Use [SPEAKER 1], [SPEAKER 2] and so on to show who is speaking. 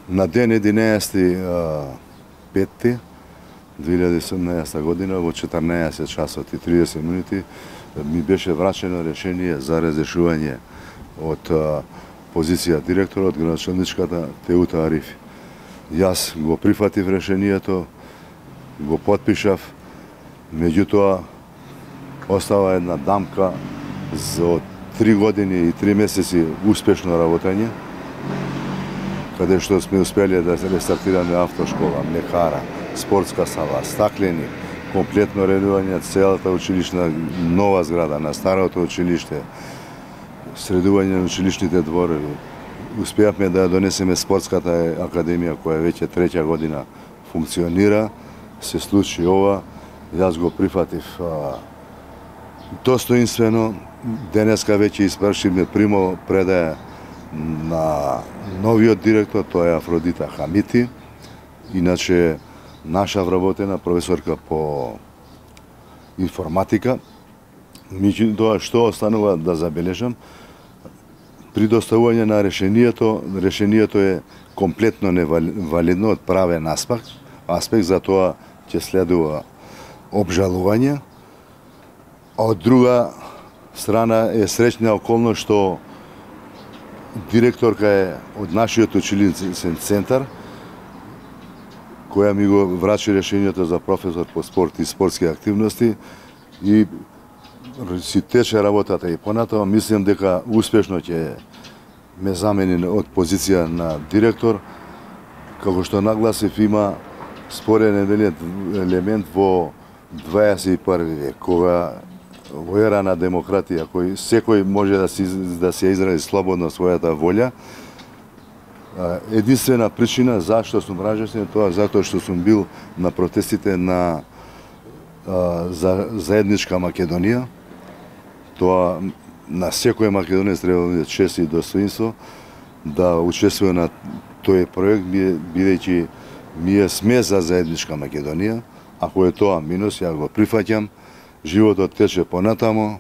[SPEAKER 1] На ден 11.5.2017 година во 14 часот и 30 минути ми беше врачено решение за разрешување од позиција директор од градоначалничката Теута Арифи. Јас го прифатив решението, го потпишав, меѓутоа остава една дамка за 3 години и 3 месеци успешно работење, каде што сме успели да се рестартираме автошкола, млекара, спортска сала, стаклени, комплетно реновирање целата училишна нова зграда на старото училиште, средување на училишните дворови. Успеавме да донесеме спортската академија која веќе 3-та година функционира. Се случи ова, јас го прифатив достоинствено. Денеска веќе испршивме примо предаја на новиот директор, тоа е Афродита Хамити. Иначе, наша вработена професорка по информатика. Меѓутоа, што останува да забележам, при доставување на решението е комплетно невалидно од правен аспект, за тоа ќе следува обжалување, а од друга страна е среќна околност што директорка е од нашиот училищен центар, која ми го врачи решението за професор по спорт и спортски активности и си тече работата и понатаму. Мислам дека успешно ќе ме замени од позиција на директор, како што нагласив, има спорен елемент во 21 век, кога во ера на демократија, кој секој може да се изрази слободно својата волја. Единствена причина зашто сум разжален тоа затоа што сум бил на протестите на заедничка Македонија. Тоа на секој македонец треба да биде чест и достоинство да учествува на тој проект, бидејќи ние сме за заедничка Македонија. Ако е тоа минус, ја го прифаќам. Животот тече понатамо,